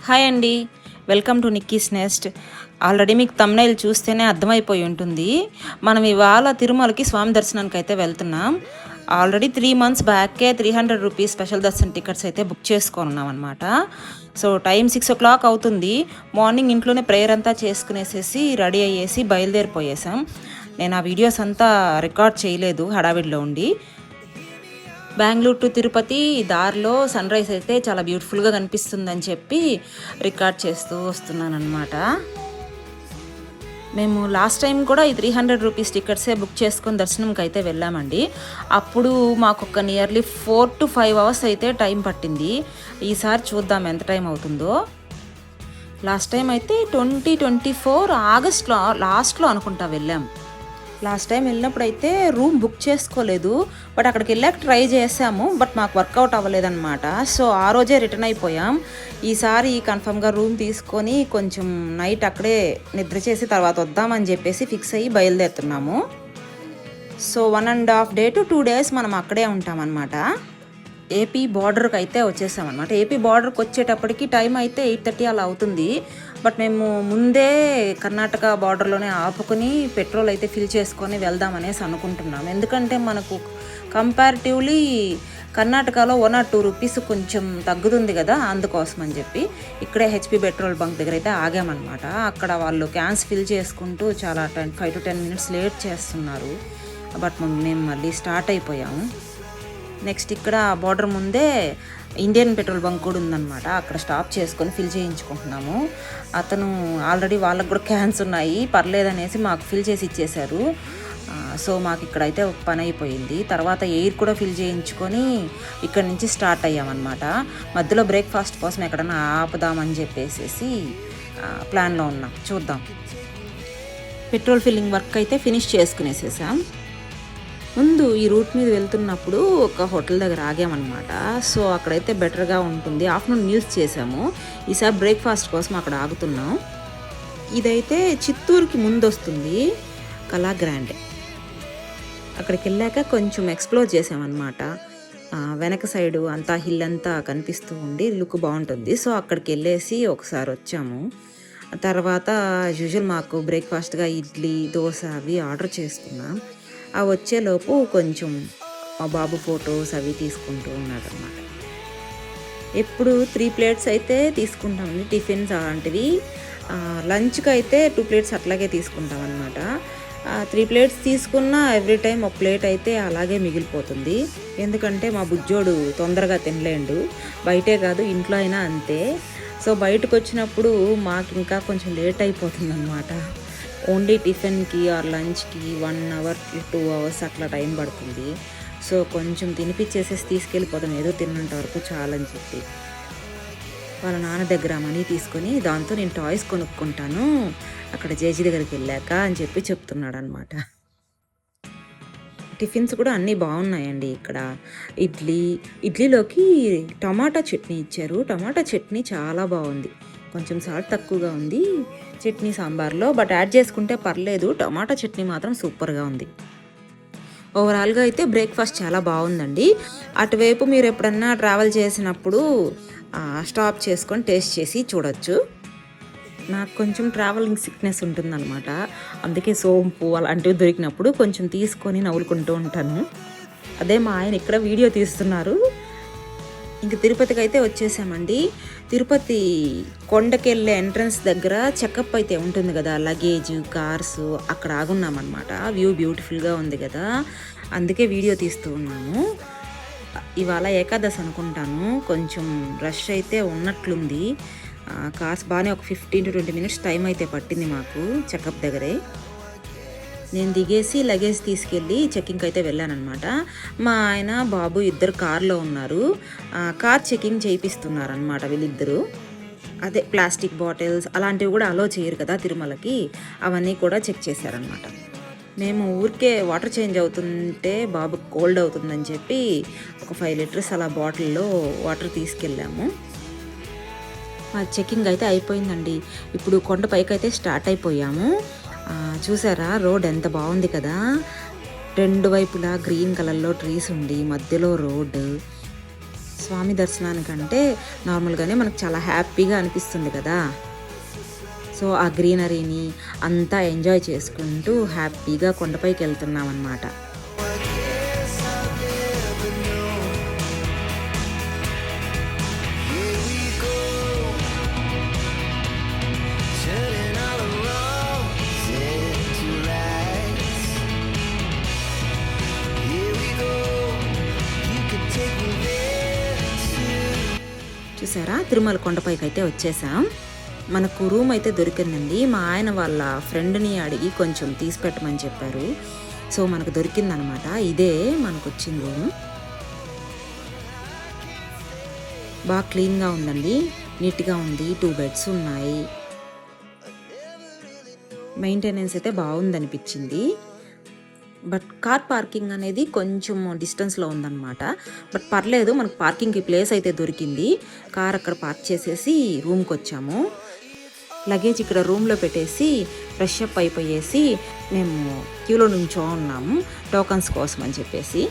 Hi అండి, welcome to Nikki's nest. Already మీకు thumbnail చూస్తేనే అర్థమైపోయి ఉంటుంది. మనం ఇవాళ తిరుమలకి స్వామి దర్శనానికి అయితే వెళ్తున్నాం. Already 3 months బ్యాకే 300 rupees special Darshan tickets అయితే బుక్ చేసుకున్నాం అనమాట. సో టైం 6 o'clock అవుతుంది. మార్నింగ్ ఇంట్లోనే ప్రేయర్ అంతా చేసుకునేసేసి రెడీ అయ్యేసి బయలుదేరిపోయేసాం. నేను ఆ వీడియోస్ అంతా రికార్డ్ చేయలేదు, హడావిడిలో ఉండి. బెంగళూరు టు తిరుపతి దారిలో సన్ రైజ్ అయితే చాలా బ్యూటిఫుల్గా కనిపిస్తుందని చెప్పి రికార్డ్ చేస్తూ వస్తున్నాను అనమాట. మేము లాస్ట్ టైం కూడా ఈ 300 రూపీస్ టికెట్సే బుక్ చేసుకొని దర్శనంకి అయితే వెళ్ళామండి. అప్పుడు మాకు ఒక నియర్లీ 4 to 5 hours అయితే టైం పట్టింది. ఈసారి చూద్దాం ఎంత టైం అవుతుందో. లాస్ట్ టైం అయితే 2024 ఆగస్ట్లో లాస్ట్లో అనుకుంటా వెళ్ళాం. లాస్ట్ టైం వెళ్ళినప్పుడు అయితే రూమ్ బుక్ చేసుకోలేదు, బట్ అక్కడికి వెళ్ళాక ట్రై చేసాము, బట్ మాకు వర్కౌట్ అవ్వలేదన్నమాట. సో ఆ రోజే రిటర్న్ అయిపోయాం. ఈసారి కన్ఫర్మ్గా రూమ్ తీసుకొని కొంచెం నైట్ అక్కడే నిద్ర చేసి తర్వాత వద్దామని చెప్పేసి ఫిక్స్ అయ్యి బయలుదేరుతున్నాము. సో 1.5 day to 2 days మనం అక్కడే ఉంటామన్నమాట. ఏపీ బార్డర్కి అయితే వచ్చేసామన్నమాట. ఏపీ బార్డర్కి వచ్చేటప్పటికి టైం అయితే 8:30 అలా అవుతుంది. బట్ మేము ముందే కర్ణాటక బార్డర్లోనే ఆపుకొని పెట్రోల్ అయితే ఫిల్ చేసుకొని వెళ్దామనేసి అనుకుంటున్నాం. ఎందుకంటే మనకు కంపారిటివ్లీ కర్ణాటకలో 1 or 2 రూపీస్ కొంచెం తగ్గుతుంది కదా, అందుకోసం అని చెప్పి ఇక్కడే హెచ్పి పెట్రోల్ బంక్ దగ్గర అయితే ఆగామన్నమాట. అక్కడ వాళ్ళు క్యాన్స్ ఫిల్ చేసుకుంటూ చాలా 5 to 10 minutes లేట్ చేస్తున్నారు. బట్ మేము మళ్ళీ స్టార్ట్ అయిపోయాము. నెక్స్ట్ ఇక్కడ బార్డర్ ముందే ఇండియన్ పెట్రోల్ బంక్ కూడా ఉందన్నమాట. అక్కడ స్టాప్ చేసుకొని ఫిల్ చేయించుకుంటున్నాము. అతను ఆల్రెడీ వాళ్ళకు కూడా క్యాన్స్ ఉన్నాయి, పర్లేదనేసి మాకు ఫిల్ చేసి ఇచ్చేశారు. సో మాకు ఇక్కడైతే ఒక పని అయిపోయింది. తర్వాత ఎయిర్ కూడా ఫిల్ చేయించుకొని ఇక్కడ నుంచి స్టార్ట్ అయ్యామన్నమాట. మధ్యలో బ్రేక్ఫాస్ట్ కోసం ఎక్కడన్నా ఆపుదామని చెప్పేసి ప్లాన్లో ఉన్నాం. చూద్దాం. పెట్రోల్ ఫిల్లింగ్ వర్క్ అయితే ఫినిష్ చేసుకునేసేసాం. ముందు ఈ రూట్ మీద వెళ్తున్నప్పుడు ఒక హోటల్ దగ్గర ఆగామన్నమాట. సో అక్కడైతే బెటర్గా ఉంటుంది. ఆఫ్టర్నూన్ మీల్స్ చేసాము. ఈసారి బ్రేక్ఫాస్ట్ కోసం అక్కడ ఆగుతున్నాం. ఇదైతే చిత్తూరుకి ముందు వస్తుంది, కళా గ్రాండ్. అక్కడికి వెళ్ళాక కొంచెం ఎక్స్ప్లోర్ చేసామన్నమాట. వెనక సైడు అంతా హిల్ అంతా కనిపిస్తూ ఉండి లుక్ బాగుంటుంది. సో అక్కడికి వెళ్ళేసి ఒకసారి వచ్చాము. తర్వాత యూజువల్ మాకు బ్రేక్ఫాస్ట్గా ఇడ్లీ, దోశ అవి ఆర్డర్ చేసుకున్నాం. ఆ వచ్చేలోపు కొంచెం మా బాబు ఫొటోస్ అవి తీసుకుంటూ ఉన్నాడు అనమాట. ఎప్పుడు 3 plates అయితే తీసుకుంటామండి టిఫిన్స్ అలాంటివి. లంచ్కి అయితే 2 plates అట్లాగే తీసుకుంటాం అనమాట. 3 plates తీసుకున్నా ఎవ్రీ టైం ఒక ప్లేట్ అయితే అలాగే మిగిలిపోతుంది. ఎందుకంటే మా బుజ్జోడు తొందరగా తినలేండు, బయటే కాదు ఇంట్లో అయినా అంతే. సో బయటకు వచ్చినప్పుడు మాకు ఇంకా కొంచెం లేట్ అయిపోతుంది అనమాట. ఓన్లీ టిఫిన్కి ఆర్ లంచ్కి 1 hour to 2 hours అట్లా టైం పడుతుంది. సో కొంచెం తినిపించేసేసి తీసుకెళ్ళిపోతాం, ఏదో తిన్నంత వరకు చాలని చెప్పి. వాళ్ళ నాన్న దగ్గర మనీ తీసుకొని దాంతో నేను టాయ్స్ కొనుక్కుంటాను అక్కడ జేజీ దగ్గరికి వెళ్ళాక అని చెప్పి చెప్తున్నాడు అనమాట. టిఫిన్స్ కూడా అన్నీ బాగున్నాయండి ఇక్కడ. ఇడ్లీలోకి టమాటా చట్నీ ఇచ్చారు. టమాటా చట్నీ చాలా బాగుంది. కొంచెం సాల్ట్ తక్కువగా ఉంది చట్నీ సాంబార్లో, బట్ యాడ్ చేసుకుంటే పర్లేదు. టమాటా చట్నీ మాత్రం సూపర్గా ఉంది. ఓవరాల్గా అయితే బ్రేక్ఫాస్ట్ చాలా బాగుందండి. అటువైపు మీరు ఎప్పుడన్నా ట్రావెల్ చేసినప్పుడు స్టాప్ చేసుకొని టేస్ట్ చేసి చూడొచ్చు. నాకు కొంచెం ట్రావెలింగ్ సిక్నెస్ ఉంటుందన్నమాట. అందుకే సోంపు అలాంటివి దొరికినప్పుడు కొంచెం తీసుకొని నవ్వులుకుంటూ ఉంటాను. అదే మా ఆయన ఇక్కడ వీడియో తీస్తున్నారు. ఇంక తిరుపతికి అయితే వచ్చేసామండి. తిరుపతి కొండకెళ్ళే ఎంట్రన్స్ దగ్గర చెకప్ అయితే ఉంటుంది కదా, లగేజ్, కార్స్, అక్కడ ఆగున్నామన్నమాట. వ్యూ బ్యూటిఫుల్గా ఉంది కదా, అందుకే వీడియో తీస్తూ ఉన్నాము. ఇవాళ ఏకాదశి అనుకుంటాను, కొంచెం రష్ అయితే ఉన్నట్లుంది. కార్స్ బాగానే ఒక 15 to 20 minutes టైం అయితే పట్టింది మాకు చెకప్ దగ్గరే. నేను దిగేసి లగేజ్ తీసుకెళ్ళి చెక్కింగ్కి అయితే వెళ్ళానమాట. మా ఆయన బాబు ఇద్దరు కార్లో ఉన్నారు. కార్ చెకింగ్ చేయిస్తున్నారనమాట వీళ్ళిద్దరూ. అదే ప్లాస్టిక్ బాటిల్స్ అలాంటివి కూడా అలో చేయరు కదా తిరుమలకి, అవన్నీ కూడా చెక్ చేశారనమాట. మేము ఊరికే వాటర్ చేంజ్ అవుతుంటే బాబు కోల్డ్ అవుతుందని చెప్పి ఒక 5 liters అలా బాటిల్లో వాటర్ తీసుకెళ్ళాము. చెకింగ్ అయితే అయిపోయిందండి. ఇప్పుడు కొండపైకి అయితే స్టార్ట్ అయిపోయాము. చూసారా రోడ్ ఎంత బాగుంది కదా, 2 వైపులా గ్రీన్ కలర్లో ట్రీస్ ఉండి మధ్యలో రోడ్డు. స్వామి దర్శనానికంటే నార్మల్గానే మనకు చాలా హ్యాపీగా అనిపిస్తుంది కదా. సో ఆ గ్రీనరీని అంతా ఎంజాయ్ చేసుకుంటూ హ్యాపీగా కొండపైకి వెళ్తున్నాం అన్నమాట. చూసారా, తిరుమల కొండపైకి అయితే వచ్చేసాం. మనకు రూమ్ అయితే దొరికిందండి. మా ఆయన వాళ్ళ ఫ్రెండ్ని అడిగి కొంచెం తీసి పెట్టమని చెప్పారు. సో మనకు దొరికిందనమాట. ఇదే మనకు వచ్చిన రూమ్. బాగా క్లీన్గా ఉందండి, నీట్గా ఉంది. 2 బెడ్స్ ఉన్నాయి. మెయింటెనెన్స్ అయితే బాగుందనిపించింది. బట్ కార్ పార్కింగ్ అనేది కొంచెం డిస్టెన్స్లో ఉందన్నమాట. బట్ పర్లేదు, మనకు పార్కింగ్కి ప్లేస్ అయితే దొరికింది. కార్ అక్కడ పార్క్ చేసేసి రూమ్కి వచ్చాము. లగేజ్ ఇక్కడ రూమ్లో పెట్టేసి ఫ్రెష్ అప్ అయిపోయేసి మేము క్యూలో నుంచో ఉన్నాము టోకన్స్ కోసం అని చెప్పేసి,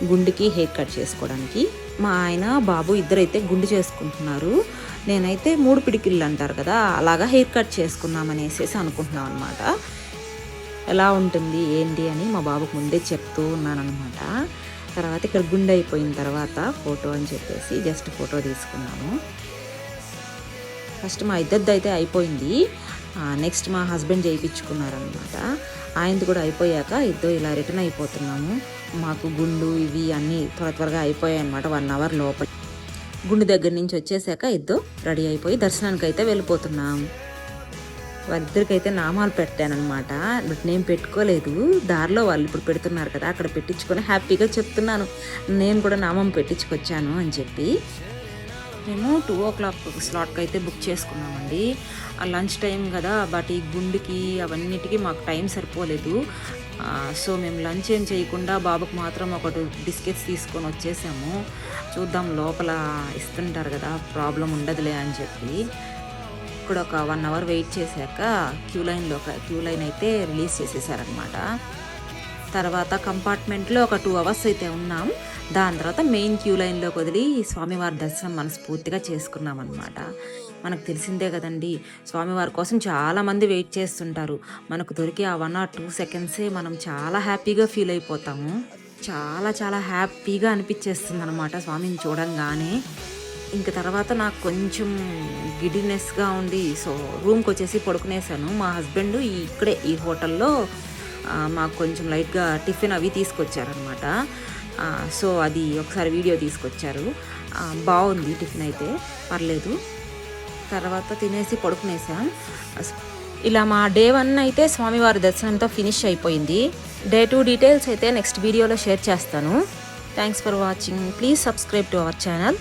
గుండుకి హెయిర్ కట్ చేసుకోవడానికి. మా ఆయన బాబు ఇద్దరైతే గుండు చేసుకుంటున్నారు. నేనైతే 3 పిడికిళ్ళు అంటారు కదా, అలాగా హెయిర్ కట్ చేసుకుందామనేసి అనుకుంటున్నాం అనమాట. ఎలా ఉంటుంది ఏంటి అని మా బాబుకు ముందే చెప్తూ ఉన్నాను అనమాట. తర్వాత ఇక్కడ గుండె అయిపోయిన తర్వాత ఫోటో అని చెప్పేసి జస్ట్ ఫోటో తీసుకున్నాము. ఫస్ట్ మా ఇద్దరిది అయితే అయిపోయింది. నెక్స్ట్ మా హస్బెండ్ చేయించుకున్నారనమాట. ఆయనది కూడా అయిపోయాక ఇద్దరు ఇలా రిటర్న్ అయిపోతున్నాము. మాకు గుండు ఇవి అన్నీ త్వరగా అయిపోయాయి అనమాట. 1 అవర్ లోపల గుండు దగ్గర నుంచి వచ్చేసాక ఇద్దరు రెడీ అయిపోయి దర్శనానికి అయితే వెళ్ళిపోతున్నాం. వాళ్ళిద్దరికైతే నామాలు పెట్టానమాట. బట్ నేను పెట్టుకోలేదు. దారిలో వాళ్ళు ఇప్పుడు పెడుతున్నారు కదా, అక్కడ పెట్టించుకొని హ్యాపీగా చెప్తున్నాను నేను కూడా నామం పెట్టించుకొచ్చాను అని చెప్పి. మేము 2 o'clock స్లాట్కి అయితే బుక్ చేసుకున్నామండి. ఆ లంచ్ టైం కదా, బట్ ఈ గుండుకి అవన్నిటికీ మాకు టైం సరిపోలేదు. సో మేము లంచ్ ఏం చేయకుండా బాబుకు మాత్రం ఒక 2 బిస్కెట్స్ తీసుకొని వచ్చేసాము. చూద్దాం లోపల ఇస్తుంటారు కదా, ప్రాబ్లం ఉండదులే అని చెప్పి. ఇక్కడ ఒక 1 అవర్ వెయిట్ చేశాక క్యూ లైన్ అయితే రిలీజ్ చేసేసారనమాట. తర్వాత కంపార్ట్మెంట్లో ఒక 2 అవర్స్ అయితే ఉన్నాం. దాని తర్వాత మెయిన్ క్యూ లైన్లోకి వదిలి స్వామివారి దర్శనం మనస్ఫూర్తిగా చేసుకున్నాం అనమాట. మనకు తెలిసిందే కదండి, స్వామివారి కోసం చాలామంది వెయిట్ చేస్తుంటారు. మనకు దొరికే ఆ 1 or 2 సెకండ్సే మనం చాలా హ్యాపీగా ఫీల్ అయిపోతాము. చాలా చాలా హ్యాపీగా అనిపించేస్తుంది అనమాట స్వామిని చూడంగానే. ఇంక తర్వాత నాకు కొంచెం గిడినెస్గా ఉండి సో రూమ్కి వచ్చేసి పడుకునేసాను. మా హస్బెండ్ ఇక్కడే ఈ హోటల్లో మాకు కొంచెం లైట్గా టిఫిన్ అవి తీసుకొచ్చారనమాట. సో అది ఒకసారి వీడియో తీసుకొచ్చారు. బాగుంది టిఫిన్ అయితే, పర్లేదు. తర్వాత తినేసి పడుకునేసాం. ఇలా మా డే 1 అయితే స్వామివారి దర్శనంతో ఫినిష్ అయిపోయింది. డే 2 డీటెయిల్స్ అయితే నెక్స్ట్ వీడియోలో షేర్ చేస్తాను. Thanks for watching. Please subscribe to our channel.